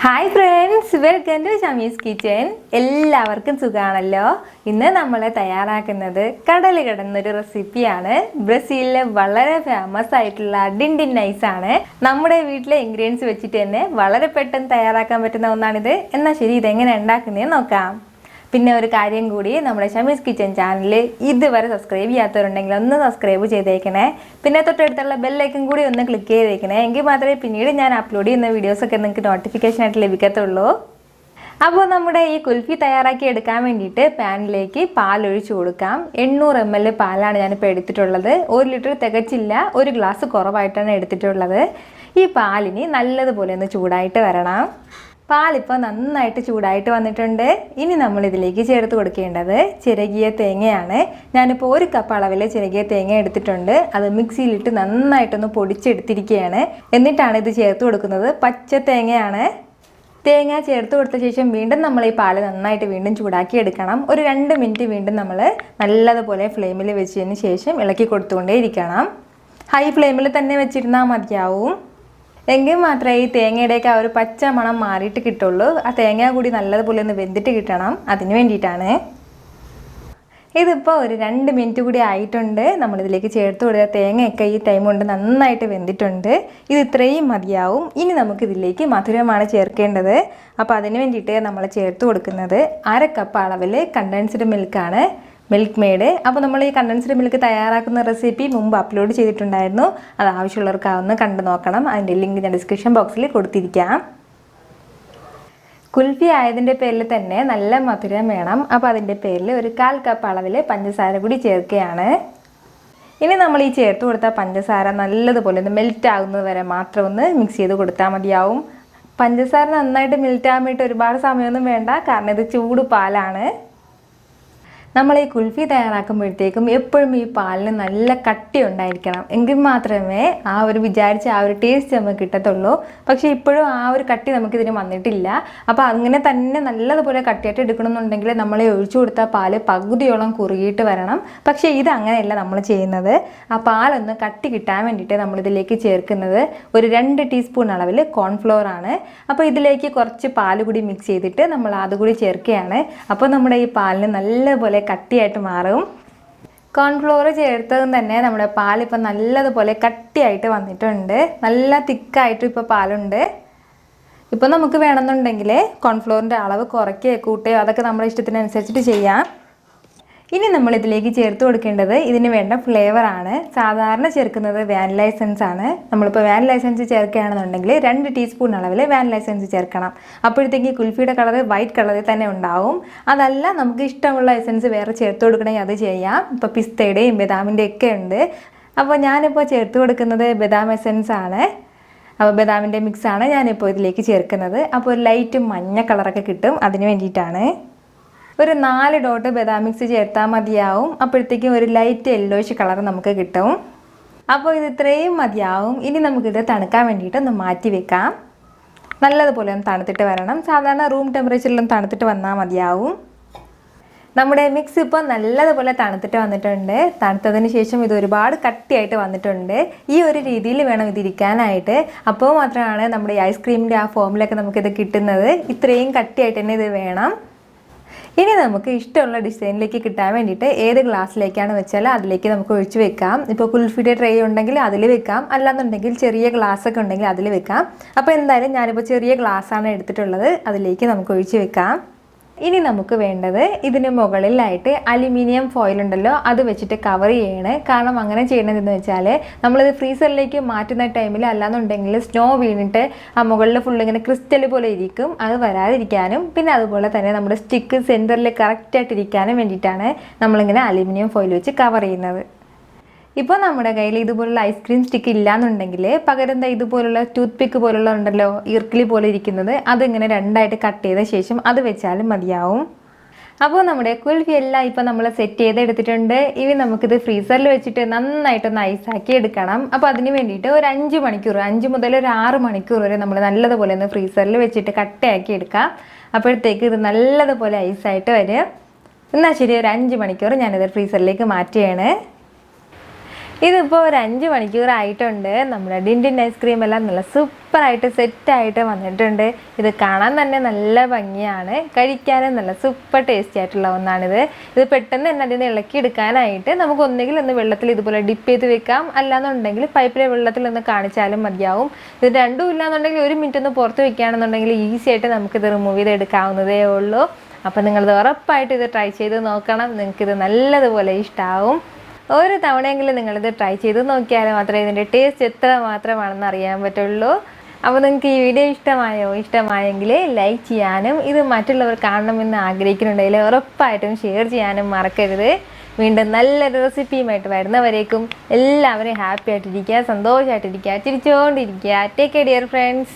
Hi friends, welcome to Shami's kitchen. എല്ലാവർക്കും സുഖമാണല്ലോ. ഇന്ന് നമ്മൾ തയ്യാറാക്കുന്നത് കടൽ കിടന്നൊരു റെസിപ്പിയാണ്. ബ്രസീലിലെ വളരെ ഫേമസ് ആയിട്ടുള്ള ഡിൻഡിൻ നൈസ് ആണ്. നമ്മുടെ വീട്ടിലെ ഇൻഗ്രീഡിയൻസ് വെച്ചിട്ട് തന്നെ വളരെ പെട്ടെന്ന് തയ്യാറാക്കാൻ പറ്റുന്ന ഒന്നാണിത്. എന്നാൽ ശരി, ഇതെങ്ങനെ ഉണ്ടാക്കുന്നതെന്ന് നോക്കാം. പിന്നെ ഒരു കാര്യം കൂടി, നമ്മുടെ ഷമീസ് കിച്ചൻ ചാനൽ ഇതുവരെ സബ്സ്ക്രൈബ് ചെയ്യാത്തവരുണ്ടെങ്കിൽ ഒന്ന് സബ്സ്ക്രൈബ് ചെയ്തേക്കണേ. പിന്നെ തൊട്ടടുത്തുള്ള ബെല്ലൈക്കൻ കൂടി ഒന്ന് ക്ലിക്ക് ചെയ്തേക്കണേ. എങ്കിൽ മാത്രമേ പിന്നീട് ഞാൻ അപ്ലോഡ് ചെയ്യുന്ന വീഡിയോസൊക്കെ നിങ്ങൾക്ക് നോട്ടിഫിക്കേഷനായിട്ട് ലഭിക്കത്തുള്ളൂ. അപ്പോൾ നമ്മുടെ ഈ കുൽഫി തയ്യാറാക്കി എടുക്കാൻ വേണ്ടിയിട്ട് പാനിലേക്ക് പാലൊഴിച്ച് കൊടുക്കാം. 800 ml പാലാണ് ഞാനിപ്പോൾ എടുത്തിട്ടുള്ളത്. 1 ലിറ്റർ തികച്ചില്ല, 1 ഗ്ലാസ് കുറവായിട്ടാണ് എടുത്തിട്ടുള്ളത്. ഈ പാലിന് നല്ലതുപോലെ ഒന്ന് ചൂടായിട്ട് വരണം. പാലിപ്പോൾ നന്നായിട്ട് ചൂടായിട്ട് വന്നിട്ടുണ്ട്. ഇനി നമ്മളിതിലേക്ക് ചേർത്ത് കൊടുക്കേണ്ടത് ചിരകിയ തേങ്ങയാണ്. ഞാനിപ്പോൾ 1 കപ്പ് അളവിൽ ചിരകിയ തേങ്ങ എടുത്തിട്ടുണ്ട്. അത് മിക്സിയിലിട്ട് നന്നായിട്ടൊന്ന് പൊടിച്ചെടുത്തിരിക്കുകയാണ്. എന്നിട്ടാണ് ഇത് ചേർത്ത് കൊടുക്കുന്നത്. പച്ച തേങ്ങയാണ്. തേങ്ങ ചേർത്ത് കൊടുത്ത ശേഷം വീണ്ടും നമ്മൾ ഈ പാല് നന്നായിട്ട് വീണ്ടും ചൂടാക്കി എടുക്കണം. ഒരു 2 മിനിറ്റ് വീണ്ടും നമ്മൾ നല്ലതുപോലെ ഫ്ലെയിമിൽ വെച്ചതിന് ശേഷം ഇളക്കി കൊടുത്തുകൊണ്ടേ ഇരിക്കണം. ഹൈ ഫ്ലെയിമിൽ തന്നെ വെച്ചിരുന്നാൽ മതിയാവും. എങ്കിൽ മാത്രമേ ഈ തേങ്ങയുടെയൊക്കെ ആ ഒരു പച്ച മണം മാറിയിട്ട് കിട്ടുള്ളൂ. ആ തേങ്ങ കൂടി നല്ലതുപോലെ ഒന്ന് വെന്തിട്ട് കിട്ടണം. അതിന് വേണ്ടിയിട്ടാണ്. ഇതിപ്പോൾ ഒരു 2 മിനിറ്റ് കൂടി ആയിട്ടുണ്ട്. നമ്മളിതിലേക്ക് ചേർത്ത് കൊടുത്ത തേങ്ങയൊക്കെ ഈ ടൈം കൊണ്ട് നന്നായിട്ട് വെന്തിട്ടുണ്ട്. ഇത് ഇത്രയും മതിയാവും. ഇനി നമുക്കിതിലേക്ക് മധുരമാണ് ചേർക്കേണ്ടത്. അപ്പോൾ അതിന് വേണ്ടിയിട്ട് നമ്മൾ ചേർത്ത് കൊടുക്കുന്നത് 1/2 കപ്പ് അളവിൽ കണ്ടൻസ്ഡ് മിൽക്കാണ്, മിൽക്ക് മെയ്ഡ്. അപ്പോൾ നമ്മൾ ഈ കണ്ടൻസ്ഡ് മിൽക്ക് തയ്യാറാക്കുന്ന റെസിപ്പി മുമ്പ് അപ്ലോഡ് ചെയ്തിട്ടുണ്ടായിരുന്നു. അത് ആവശ്യമുള്ളവർക്കാവുന്ന കണ്ടു നോക്കണം. അതിൻ്റെ ലിങ്ക് ഞാൻ ഡിസ്ക്രിപ്ഷൻ ബോക്സിൽ കൊടുത്തിരിക്കാം. കുൽഫി ആയതിൻ്റെ പേരിൽ തന്നെ നല്ല മധുരം വേണം. അപ്പോൾ അതിൻ്റെ പേരിൽ ഒരു 1/4 കപ്പ് അളവിൽ പഞ്ചസാര കൂടി ചേർക്കുകയാണ്. ഇനി നമ്മൾ ഈ ചേർത്ത് കൊടുത്ത പഞ്ചസാര നല്ലതുപോലെ ഒന്ന് മെൽറ്റ് ആകുന്നത് വരെ മാത്രം ഒന്ന് മിക്സ് ചെയ്ത് കൊടുത്താൽ മതിയാവും. പഞ്ചസാര നന്നായിട്ട് മെൽറ്റ് ആകാൻ വേണ്ടിയിട്ട് ഒരുപാട് സമയമൊന്നും വേണ്ട, കാരണം ഇത് ചൂട് പാലാണ്. നമ്മൾ ഈ കുൽഫി തയ്യാറാക്കുമ്പോഴത്തേക്കും എപ്പോഴും ഈ പാലിന് നല്ല കട്ടി ഉണ്ടായിരിക്കണം. എങ്കിൽ മാത്രമേ ആ ഒരു വിചാരിച്ച ആ ഒരു ടേസ്റ്റ് നമുക്ക് കിട്ടത്തുള്ളൂ. പക്ഷേ ഇപ്പോഴും ആ ഒരു കട്ടി നമുക്കിതിന് വന്നിട്ടില്ല. അപ്പോൾ അങ്ങനെ തന്നെ നല്ലതുപോലെ കട്ടിയായിട്ട് എടുക്കണമെന്നുണ്ടെങ്കിൽ നമ്മൾ ഒഴിച്ചു കൊടുത്ത പാല് പകുതിയോളം കുറുകിയിട്ട് വരണം. പക്ഷേ ഇത് അങ്ങനെയല്ല നമ്മൾ ചെയ്യുന്നത്. ആ പാലൊന്ന് കട്ടി കിട്ടാൻ വേണ്ടിയിട്ട് നമ്മളിതിലേക്ക് ചേർക്കുന്നത് ഒരു 2 ടീസ്പൂൺ അളവിൽ കോൺഫ്ലോർ ആണ്. അപ്പോൾ ഇതിലേക്ക് കുറച്ച് പാല് കൂടി മിക്സ് ചെയ്തിട്ട് നമ്മൾ അതുകൂടി ചേർക്കുകയാണ്. അപ്പോൾ നമ്മുടെ ഈ പാലിന് നല്ലപോലെ കട്ടിയായിട്ട് മാറും. കോൺഫ്ലോർ ചേർത്തതും തന്നെ നമ്മുടെ പാലിപ്പോൾ നല്ലതുപോലെ കട്ടിയായിട്ട് വന്നിട്ടുണ്ട്. നല്ല തിക്കായിട്ട് ഇപ്പോൾ പാലുണ്ട്. ഇപ്പോൾ നമുക്ക് വേണമെന്നുണ്ടെങ്കിൽ കോൺഫ്ലോറിൻ്റെ അളവ് കുറയ്ക്കുകയോ കൂട്ടുകയോ അതൊക്കെ നമ്മുടെ ഇഷ്ടത്തിനനുസരിച്ചിട്ട് ചെയ്യാം. ഇനി നമ്മളിതിലേക്ക് ചേർത്ത് കൊടുക്കേണ്ടത് ഇതിന് വേണ്ട ഫ്ലേവറാണ്. സാധാരണ ചേർക്കുന്നത് വാനില എസൻസ് ആണ്. നമ്മളിപ്പോൾ വാനില എസൻസ് ചേർക്കുകയാണെന്നുണ്ടെങ്കിൽ 2 ടീസ്പൂൺ അളവിൽ വാനില എസൻസ് ചേർക്കണം. അപ്പോഴത്തേക്ക് കുൽഫിയുടെ കളർ വൈറ്റ് കളറിൽ തന്നെ ഉണ്ടാവും. അതല്ല, നമുക്ക് ഇഷ്ടമുള്ള എസൻസ് വേറെ ചേർത്ത് കൊടുക്കണമെങ്കിൽ അത് ചെയ്യാം. ഇപ്പോൾ പിസ്തയുടെയും ബദാമിൻ്റെ ഒക്കെ ഉണ്ട്. അപ്പോൾ ഞാനിപ്പോൾ ചേർത്ത് കൊടുക്കുന്നത് ബദാം എസൻസ് ആണ്. അപ്പോൾ ബദാമിൻ്റെ മിക്സാണ് ഞാനിപ്പോൾ ഇതിലേക്ക് ചേർക്കുന്നത്. അപ്പോൾ ഒരു ലൈറ്റ് മഞ്ഞ കളറൊക്കെ കിട്ടും, അതിന് വേണ്ടിയിട്ടാണ്. ഒരു 4 ഡോട്ട് ബദാം മിക്സ് ചേർത്താൽ മതിയാവും. അപ്പോഴത്തേക്കും ഒരു ലൈറ്റ് യെല്ലോയിഷ് കളർ നമുക്ക് കിട്ടും. അപ്പോൾ ഇത് ഇത്രയും മതിയാവും. ഇനി നമുക്കിത് തണുക്കാൻ വേണ്ടിയിട്ട് ഒന്ന് മാറ്റി വെക്കാം. നല്ലതുപോലെ ഒന്ന് തണുത്തിട്ട് വരണം. സാധാരണ റൂം ടെമ്പറേച്ചറിലും തണുത്തിട്ട് വന്നാൽ മതിയാവും. നമ്മുടെ മിക്സ് ഇപ്പോൾ നല്ലതുപോലെ തണുത്തിട്ട് വന്നിട്ടുണ്ട്. തണുത്തതിന് ശേഷം ഇത് ഒരുപാട് കട്ടിയായിട്ട് വന്നിട്ടുണ്ട്. ഈ ഒരു രീതിയിൽ വേണം ഇതിരിക്കാനായിട്ട്. അപ്പോൾ മാത്രമാണ് നമ്മുടെ ഐസ്ക്രീമിൻ്റെ ആ ഫോമിലൊക്കെ നമുക്കിത് കിട്ടുന്നത്. ഇത്രയും കട്ടിയായിട്ട് തന്നെ ഇത് വേണം. ഇനി നമുക്ക് ഇഷ്ടമുള്ള ഡിസൈനിലേക്ക് കിട്ടാൻ വേണ്ടിയിട്ട് ഏത് ഗ്ലാസ്സിലേക്കാണ് വെച്ചാൽ അതിലേക്ക് നമുക്ക് ഒഴിച്ച് വെക്കാം. ഇപ്പോൾ കുൽഫിയുടെ ട്രേ ഉണ്ടെങ്കിൽ അതിൽ വെക്കാം, അല്ലാന്നുണ്ടെങ്കിൽ ചെറിയ ഗ്ലാസ്സൊക്കെ ഉണ്ടെങ്കിൽ അതിൽ വെക്കാം. അപ്പോൾ എന്തായാലും ഞാനിപ്പോൾ ചെറിയ ഗ്ലാസ്സാണ് എടുത്തിട്ടുള്ളത്. അതിലേക്ക് നമുക്ക് ഒഴിച്ച് വെക്കാം. ഇനി നമുക്ക് വേണ്ടത് ഇതിന് മുകളിലായിട്ട് അലുമിനിയം ഫോയിൽ ഉണ്ടല്ലോ, അത് വെച്ചിട്ട് കവർ ചെയ്യണം. കാരണം അങ്ങനെ ചെയ്യണതെന്ന് വെച്ചാൽ നമ്മളിത് ഫ്രീസറിലേക്ക് മാറ്റുന്ന ടൈമിൽ അല്ലാന്നുണ്ടെങ്കിൽ സ്നോ വീണിട്ട് ആ മുകളിൽ ഫുള്ള് ഇങ്ങനെ ക്രിസ്റ്റൽ പോലെ ഇരിക്കും. അത് വരാതിരിക്കാനും പിന്നെ അതുപോലെ തന്നെ നമ്മുടെ സ്റ്റിക്ക് സെൻറ്ററിൽ കറക്റ്റായിട്ടിരിക്കാനും വേണ്ടിയിട്ടാണ് നമ്മളിങ്ങനെ അലുമിനിയം ഫോയിൽ വെച്ച് കവർ ചെയ്യുന്നത്. ഇപ്പോൾ നമ്മുടെ കയ്യിൽ ഇതുപോലുള്ള ഐസ്ക്രീം സ്റ്റിക്ക് ഇല്ലയെന്നുണ്ടെങ്കിൽ പകരം ഇതുപോലുള്ള ടൂത്ത് പിക്ക് പോലുള്ള ഉണ്ടല്ലോ, ഇർക്കിളി പോലെ ഇരിക്കുന്നത്, അതിങ്ങനെ 2ആയിട്ട് കട്ട് ചെയ്ത ശേഷം അത് വെച്ചാലും മതിയാവും. അപ്പോൾ നമ്മുടെ കുൽഫി എല്ലാം ഇപ്പോൾ നമ്മൾ സെറ്റ് ചെയ്ത് എടുത്തിട്ടുണ്ട്. ഇനി നമുക്കിത് ഫ്രീസറിൽ വെച്ചിട്ട് നന്നായിട്ടൊന്ന് ഐസാക്കി എടുക്കണം. അപ്പോൾ അതിന് വേണ്ടിയിട്ട് ഒരു 5 മണിക്കൂർ, 5 മുതൽ ഒരു 6 മണിക്കൂർ വരെ നമ്മൾ നല്ലതുപോലെ ഒന്ന് ഫ്രീസറിൽ വെച്ചിട്ട് കട്ടയാക്കി എടുക്കാം. അപ്പോഴത്തേക്ക് ഇത് നല്ലതുപോലെ ഐസായിട്ട് വരും. എന്നാൽ ശരി, ഒരു 5 മണിക്കൂർ ഞാനിത് ഫ്രീസറിലേക്ക് മാറ്റുകയാണ്. ഇതിപ്പോൾ ഒരു 5 മണിക്കൂറായിട്ടുണ്ട്. നമ്മുടെ ഡിൻഡിൻ ഐസ്ക്രീം എല്ലാം നല്ല സൂപ്പറായിട്ട് സെറ്റായിട്ട് വന്നിട്ടുണ്ട്. ഇത് കാണാൻ തന്നെ നല്ല ഭംഗിയാണ്, കഴിക്കാനും നല്ല സൂപ്പർ ടേസ്റ്റി ആയിട്ടുള്ള ഒന്നാണിത്. ഇത് പെട്ടെന്ന് തന്നെ അതിന് ഇളക്കി എടുക്കാനായിട്ട് നമുക്ക് ഒന്നുകിൽ ഒന്ന് വെള്ളത്തിൽ ഇതുപോലെ ഡിപ്പ് ചെയ്ത് വെക്കാം, അല്ലാന്നുണ്ടെങ്കിൽ പൈപ്പിലെ വെള്ളത്തിൽ ഒന്ന് കാണിച്ചാലും മതിയാവും. ഇത് രണ്ടും ഇല്ലാന്നുണ്ടെങ്കിൽ 1 മിനിറ്റ് ഒന്ന് പുറത്ത് വെക്കുകയാണെന്നുണ്ടെങ്കിൽ ഈസി ആയിട്ട് നമുക്കിത് റിമൂവ് ചെയ്തെടുക്കാവുന്നതേ ഉള്ളൂ. അപ്പോൾ നിങ്ങളിത് ഉറപ്പായിട്ട് ഇത് ട്രൈ ചെയ്ത് നോക്കണം, നിങ്ങൾക്കിത് നല്ലതുപോലെ ഇഷ്ടമാവും. ഒരു തവണയെങ്കിലും നിങ്ങളിത് ട്രൈ ചെയ്ത് നോക്കിയാൽ മാത്രമേ ഇതിൻ്റെ ടേസ്റ്റ് എത്ര മാത്രമാണെന്ന് അറിയാൻ പറ്റുള്ളൂ. അപ്പോൾ നിങ്ങൾക്ക് ഈ വീഡിയോ ഇഷ്ടമായെങ്കിൽ ലൈക്ക് ചെയ്യാനും ഇത് മറ്റുള്ളവർ കാണണമെന്ന് ആഗ്രഹിക്കുന്നുണ്ടെങ്കിൽ ഉറപ്പായിട്ടും ഷെയർ ചെയ്യാനും മറക്കരുത്. വീണ്ടും നല്ലൊരു റെസിപ്പിയുമായിട്ട് വരുന്നവരേക്കും എല്ലാവരും ഹാപ്പി ആയിട്ടിരിക്കുക, സന്തോഷമായിട്ടിരിക്കുക, ചിരിച്ചുകൊണ്ടിരിക്കുക. Take care dear friends.